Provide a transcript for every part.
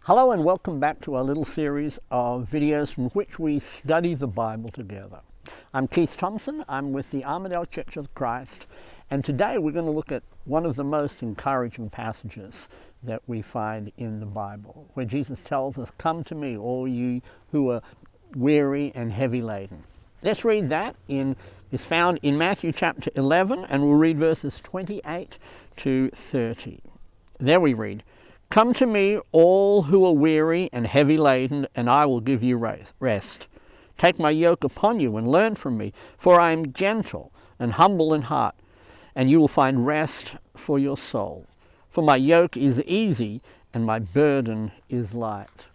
Hello and welcome back to our little series of videos from which we study the Bible together. I'm Keith Thompson, I'm with the Armadale Church of Christ, and today we're going to look at one of the most encouraging passages that we find in the Bible, where Jesus tells us, "Come to me, all you who are weary and heavy laden." Let's read that. It's found in Matthew chapter 11, and we'll read verses 28 to 30. There we read, "Come to me, all who are weary and heavy laden, and I will give you rest. Take my yoke upon you and learn from me, for I am gentle and humble in heart, and you will find rest for your soul. For my yoke is easy and my burden is light."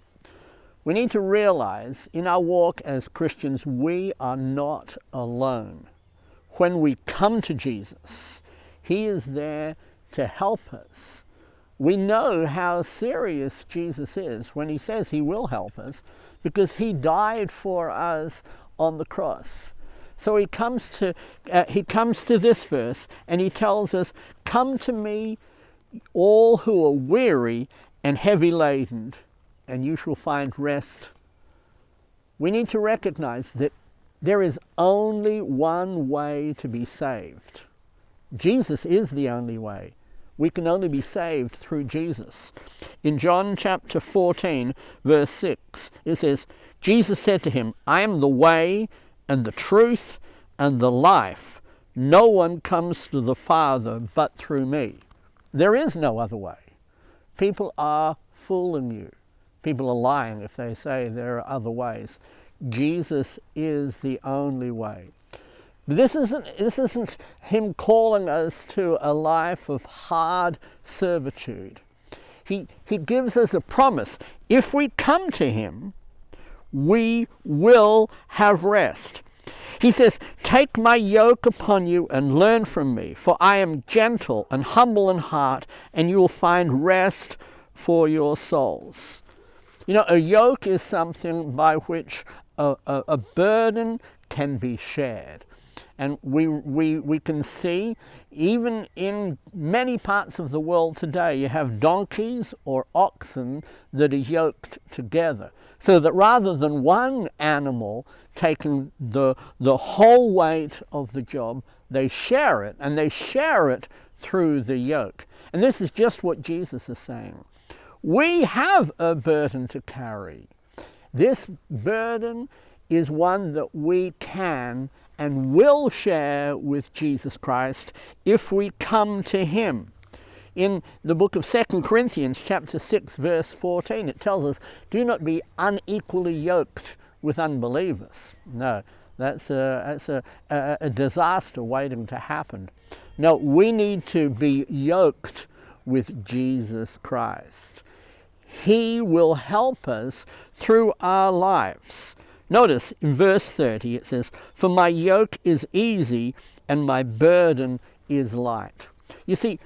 We need to realize in our walk as Christians, we are not alone. When we come to Jesus, He is there to help us. We know how serious Jesus is when He says He will help us, because He died for us on the cross. So He comes to this verse and He tells us, "Come to me, all who are weary and heavy laden, and you shall find rest." We need to recognize that there is only one way to be saved. Jesus is the only way. We can only be saved through Jesus. In John chapter 14, verse 6, it says, "Jesus said to him, I am the way and the truth and the life. No one comes to the Father but through me." There is no other way. People are fooling you. People are lying if they say there are other ways. Jesus is the only way. This isn't Him calling us to a life of hard servitude. He gives us a promise. If we come to Him, we will have rest. He says, "Take my yoke upon you and learn from me, for I am gentle and humble in heart, and you will find rest for your souls." You know, a yoke is something by which a burden can be shared. And we can see, even in many parts of the world today, you have donkeys or oxen that are yoked together, so that rather than one animal taking the whole weight of the job, they share it, and they share it through the yoke. And this is just what Jesus is saying. We have a burden to carry. This burden is one that we can and will share with Jesus Christ if we come to Him. In the book of 2 Corinthians chapter 6 verse 14, it tells us, "Do not be unequally yoked with unbelievers." No, that's a disaster waiting to happen. No, we need to be yoked with Jesus Christ. He will help us through our lives. Notice in verse 30 it says, "For my yoke is easy and my burden is light." You see,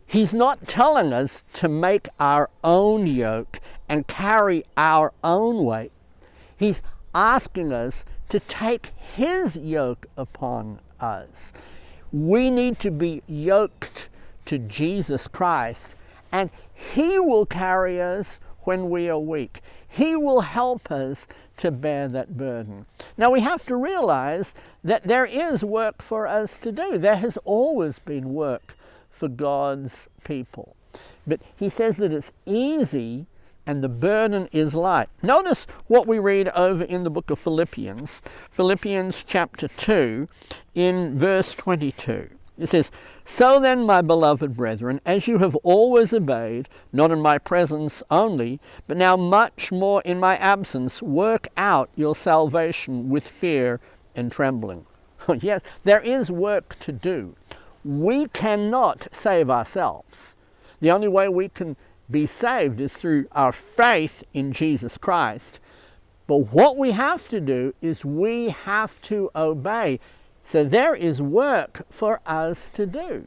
He's not telling us to make our own yoke and carry our own weight. He's asking us to take His yoke upon us. We need to be yoked to Jesus Christ, and He will carry us when we are weak. He will help us to bear that burden. Now we have to realize that there is work for us to do. There has always been work for God's people. But He says that it's easy and the burden is light. Notice what we read over in the book of Philippians, Philippians chapter 2, in verse 22. It says, "So then, my beloved brethren, as you have always obeyed, not in my presence only, but now much more in my absence, work out your salvation with fear and trembling." Yes, there is work to do. We cannot save ourselves. The only way we can be saved is through our faith in Jesus Christ. But what we have to do is we have to obey. So there is work for us to do.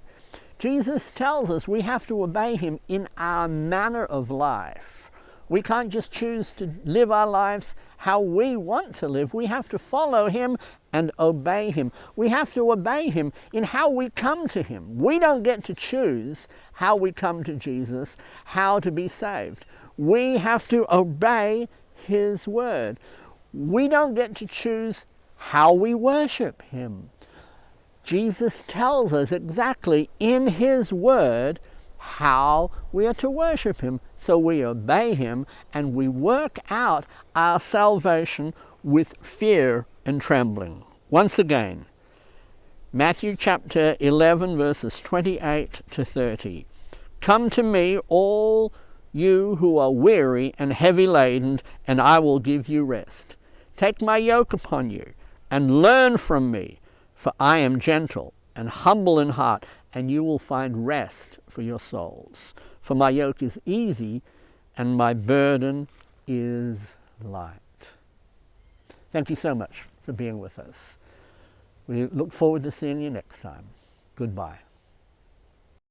Jesus tells us we have to obey Him in our manner of life. We can't just choose to live our lives how we want to live. We have to follow him and obey him. We have to obey him in how we come to him. We don't get to choose how we come to Jesus, how to be saved. We have to obey his word. We don't get to choose how we worship him. Jesus tells us exactly in his word how we are to worship him. So we obey him and we work out our salvation with fear and trembling. Once again, Matthew chapter 11 verses 28 to 30. Come to me, all you who are weary and heavy laden, and I will give you rest. Take my yoke upon you and learn from me, for I am gentle and humble in heart, and you will find rest for your souls. For my yoke is easy and my burden is light. Thank you so much for being with us. We look forward to seeing you next time. Goodbye.